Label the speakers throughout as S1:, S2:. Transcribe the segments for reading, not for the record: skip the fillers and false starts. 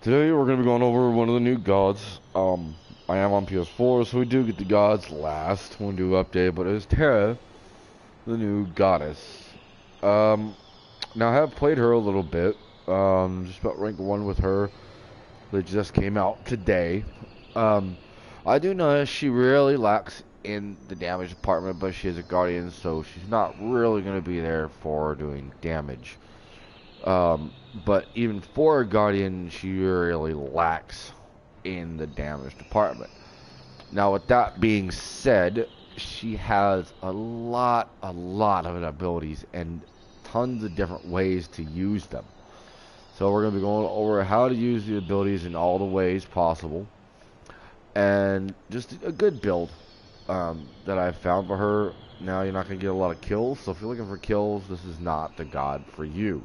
S1: Today we're going to be going over one of the new gods. I am on PS4, so we do get the gods last when we do update, but it's Terra, the new goddess. Now I have played her a little bit, just about rank 1 with her. That just came out today. I do notice she really lacks in the damage department, but she is a guardian, so she's not really going to be there for doing damage. But even for a guardian, she really lacks in the damage department. Now, with that being said, she has a lot of abilities and tons of different ways to use them. So we're going to be going over how to use the abilities in all the ways possible, and just a good build that I found for her. Now, you're not going to get a lot of kills, so if you're looking for kills, this is not the god for you.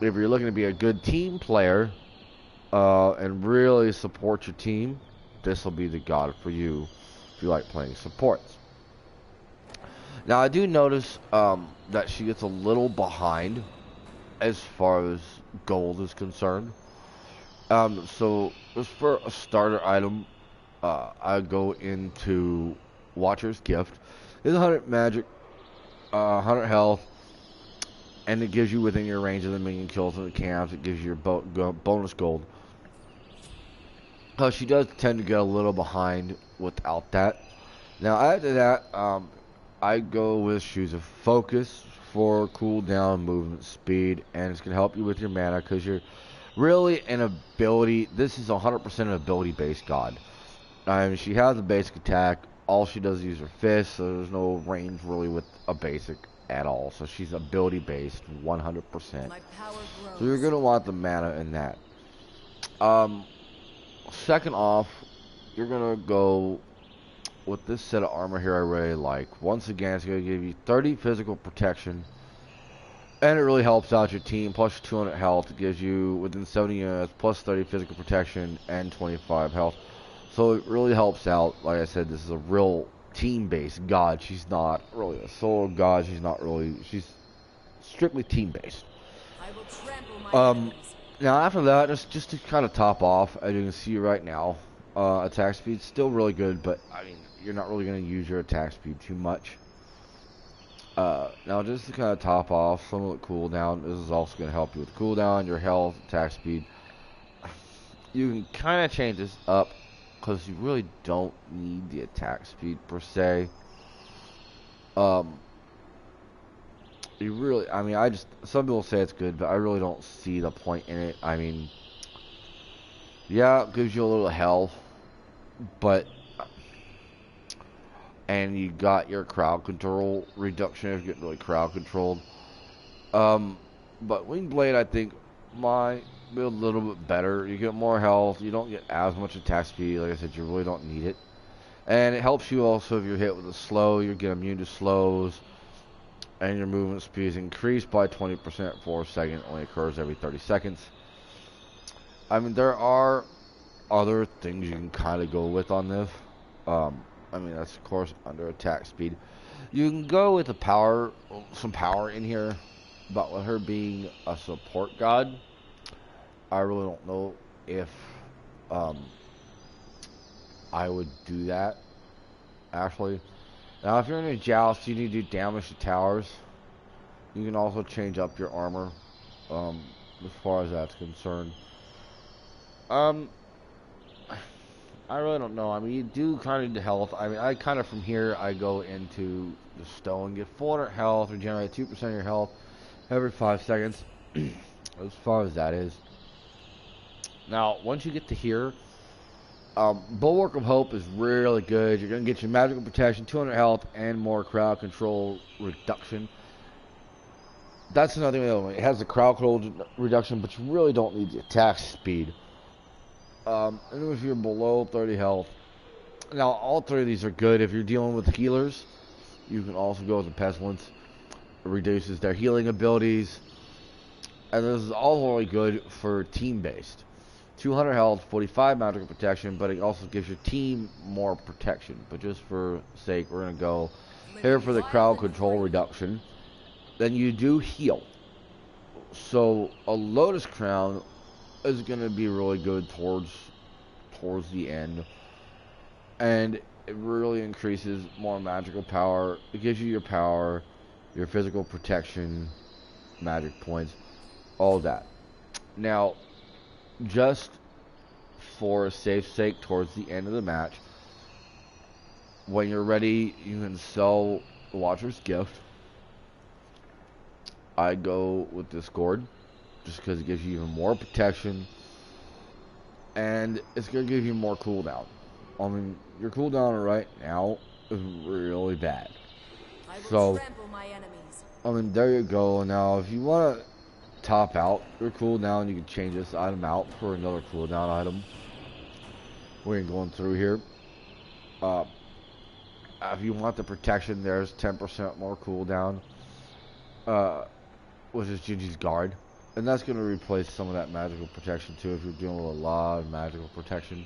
S1: If you're looking to be a good team player and really support your team, this will be the god for you if you like playing supports. Now, I do notice that she gets a little behind as far as gold is concerned. So just for a starter item, I go into Watcher's Gift. It's 100 magic, 100 health, and it gives you within your range of the minion kills and the camps. It gives you your bonus gold. She does tend to get a little behind without that. Now after that, I go with Shoes of Focus for cooldown, movement speed, and it's going to help you with your mana because you're really an ability. This is 100% an ability based god. She has a basic attack. All she does is use her fist, so there's no range really with a basic at all. So she's ability based 100%. So you're going to want the mana in that. Second off, you're going to go with this set of armor here I really like. Once again, it's going to give you 30 physical protection, and it really helps out your team. Plus 200 health. It gives you within 70 units plus 30 physical protection and 25 health. So it really helps out. Like I said, this is a real team-based god. She's not really a solo god. She's strictly team-based. Now after that, just to kind of top off, as you can see right now, attack speed's still really good, but I mean, you're not really going to use your attack speed too much. Now just to kind of top off some of the cooldown, this is also going to help you with cooldown, your health, attack speed. You can kind of change this up because you really don't need the attack speed per se. You really, I mean, some people say it's good, but I really don't see the point in it. I mean, yeah, it gives you a little health, but, and you got your crowd control reduction if you're getting really crowd controlled. But Wing Blade, I think, might be a little bit better. You get more health, you don't get as much attack speed. Like I said, you really don't need it. And it helps you also if you're hit with a slow, you get immune to slows. And your movement speed is increased by 20% for a second. Only occurs every 30 seconds. I mean, there are other things you can kind of go with on this. I mean, that's of course under attack speed. You can go with some power in here. But with her being a support god, I really don't know if I would do that, actually. Now, if you're in a joust, you need to do damage to towers. You can also change up your armor, as far as that's concerned. I really don't know. I mean, you do kind of need the health. I mean, I kind of from here, I go into the stone, get 400 health, regenerate 2% of your health every 5 seconds, as far as that is. Now, once you get to here, Bulwark of Hope is really good. You're going to get your magical protection, 200 health, and more crowd control reduction. That's another thing. It has the crowd control reduction, but you really don't need the attack speed. And if you're below 30 health, now all three of these are good. If you're dealing with healers, you can also go with the Pestilence. It reduces their healing abilities. And this is all really good for team-based. 200 health, 45 magical protection, but it also gives your team more protection. But just for sake, we're going to go here for the crowd control reduction. Then you do heal. So a Lotus Crown is gonna be really good towards the end, and it really increases more magical power. It gives you your power, your physical protection, magic points, all that. Now, just for a safe sake towards the end of the match, when you're ready, you can sell the Watcher's Gift. I go with Discord, just because it gives you even more protection, and it's going to give you more cooldown. I mean, your cooldown right now is really bad. So, I mean, there you go. Now, if you want to top out your cooldown, you can change this item out for another cooldown item. We ain't going through here. If you want the protection, there's 10% more cooldown, which is Gingy's Guard. And that's going to replace some of that magical protection too, if you're dealing with a lot of magical protection.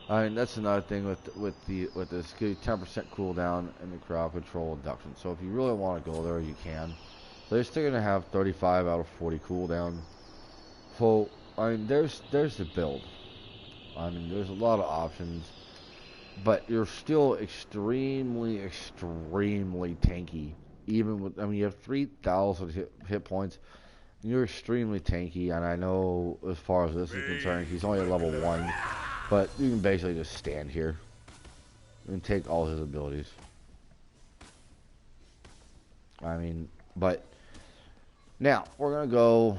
S1: I mean, that's another thing with this 10% cooldown and the crowd control induction. So if you really want to go there, you can. So you're still going to have 35 out of 40 cooldown. So I mean, there's the build. I mean, there's a lot of options, but you're still extremely tanky. Even with, I mean, you have 3,000 hit points. You're extremely tanky, and I know as far as this is concerned, he's only at level 1, but you can basically just stand here and take all his abilities. I mean, but now we're gonna go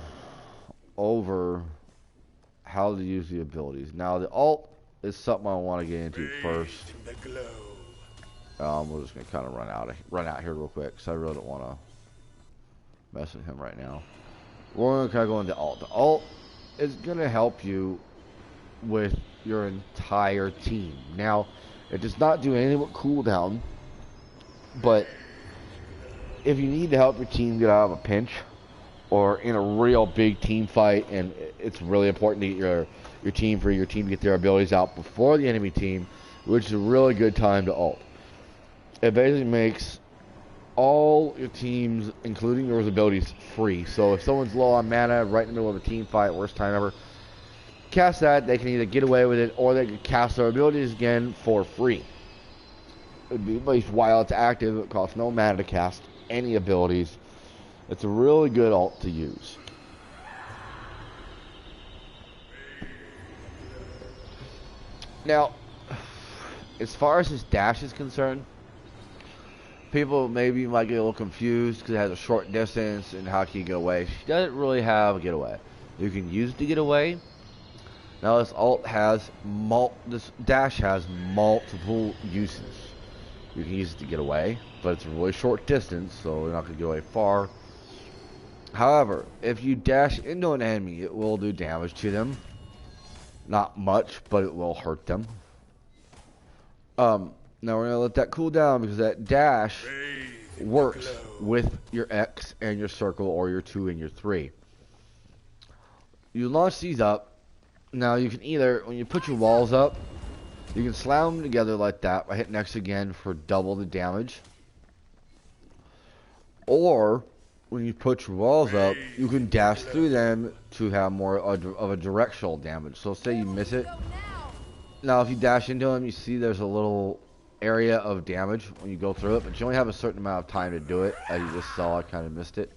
S1: over how to use the abilities. Now the alt is something I want to get into first. We're just gonna kind of run out here real quick, because I really don't want to mess with him right now. We're gonna kind of go into alt. The alt is gonna help you with your entire team. Now, it does not do anything but cooldown, but if you need to help your team get out of a pinch, or in a real big team fight, and it's really important to get your team to get their abilities out before the enemy team, which is a really good time to ult. It basically makes all your teams, including yours, abilities free. So if someone's low on mana right in the middle of a team fight, worst time ever, cast that. They can either get away with it, or they can cast their abilities again for free. At least while it's active, it costs no mana to cast any abilities. It's a really good ult to use. Now, as far as his dash is concerned, people maybe might get a little confused because it has a short distance and how can you get away. She doesn't really have a getaway. You can use it to get away. Now this dash has multiple uses. You can use it to get away, but it's a really short distance, so you're not going to get away far. However, if you dash into an enemy, it will do damage to them. Not much, but it will hurt them. Now we're going to let that cool down, because that dash works with your X and your circle, or your 2 and your 3. You launch these up. Now you can either, when you put your walls up, you can slam them together like that by hitting X again for double the damage. Or, when you put your walls up, you can dash through them to have more of a directional damage. So say you miss it. Now if you dash into them, you see there's a little area of damage when you go through it, but you only have a certain amount of time to do it. As you just saw, I kind of missed it.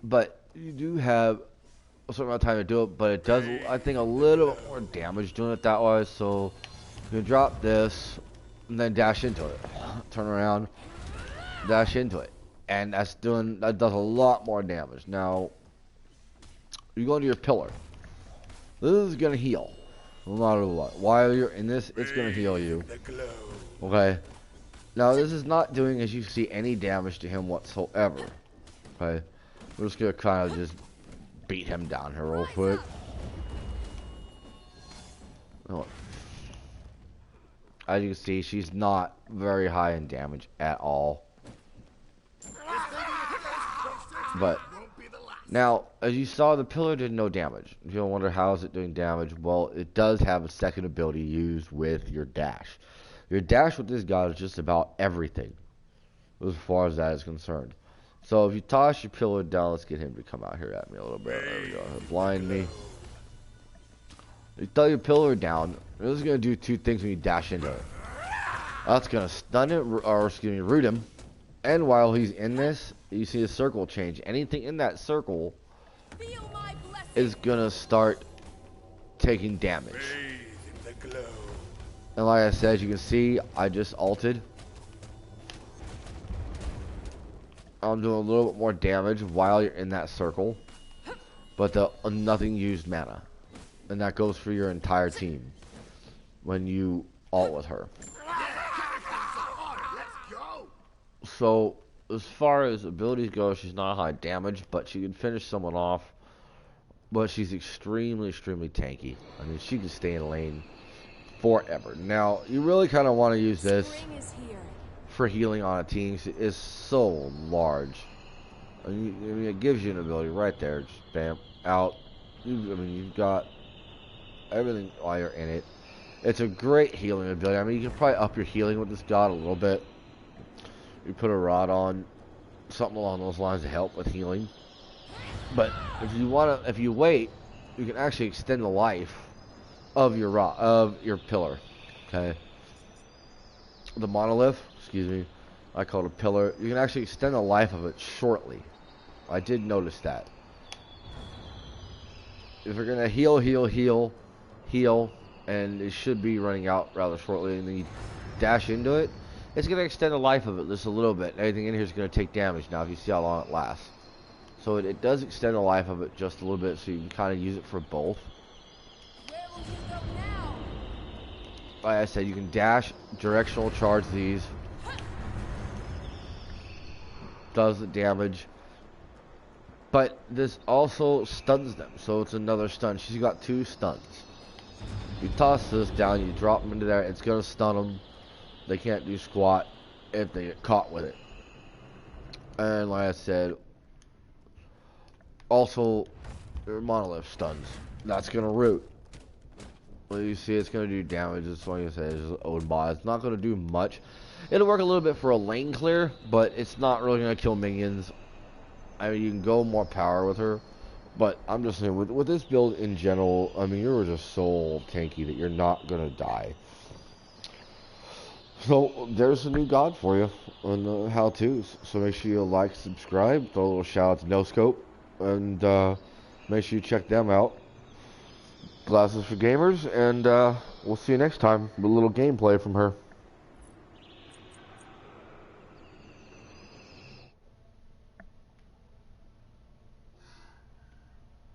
S1: But you do have a certain amount of time to do it, but it does, I think, a little bit more damage doing it that way. So you can drop this and then dash into it. Turn around, dash into it. And that does a lot more damage. Now, you go into your pillar. This is gonna heal, no matter what. While you're in this, it's gonna heal you. Okay. Now, this is not doing, as you see, any damage to him whatsoever. Okay. We're just gonna kind of just beat him down here real quick. Oh. As you can see, she's not very high in damage at all. But now, as you saw, the pillar did no damage. If you wonder how is it doing damage, well, it does have a second ability used with your dash. Your dash with this guy is just about everything, as far as that is concerned. So if you toss your pillar down, let's get him to come out here at me a little bit. There we go. He'll blind me. You throw your pillar down. This is going to do two things when you dash into it. That's going to stun it, or excuse me, root him. And while he's in this, you see a circle change. Anything in that circle is going to start taking damage. And like I said, you can see, I just ulted. I'm doing a little bit more damage while you're in that circle. But the nothing used mana. And that goes for your entire team when you ult with her. So, as far as abilities go, she's not high damage, but she can finish someone off. But she's extremely, extremely tanky. I mean, she can stay in lane forever. Now, you really kind of want to use this for healing on a team. It's so large. I mean, it gives you an ability right there. Just bam, out. I mean, you've got everything while you're in it. It's a great healing ability. I mean, you can probably up your healing with this god a little bit. You put a rod on, something along those lines to help with healing. But if you wait, you can actually extend the life of your rod, of your pillar. Okay. The monolith, excuse me, I call it a pillar. You can actually extend the life of it shortly. I did notice that. If you're gonna heal, and it should be running out rather shortly, and then you dash into it, it's gonna extend the life of it just a little bit. Everything in here is gonna take damage now if you see how long it lasts. So it does extend the life of it just a little bit, so you can kind of use it for both.
S2: Where will you go now?
S1: Like I said, you can dash, directional charge these. Does the damage. But this also stuns them, so it's another stun. She's got 2 stuns. You toss this down, you drop them into there, it's going to stun them. They can't do squat if they get caught with it. And like I said, also, your monolith stuns. That's going to root. Well, you see it's going to do damage. It's like I said, it's old bot. It's not going to do much. It'll work a little bit for a lane clear, but it's not really going to kill minions. I mean, you can go more power with her, but I'm just saying, with this build in general, I mean, you're just so tanky that you're not going to die. So, there's a new god for you on the how-tos. So make sure you like, subscribe, throw a little shout out to No Scope, and make sure you check them out. Glasses for Gamers, and we'll see you next time with a little gameplay from her.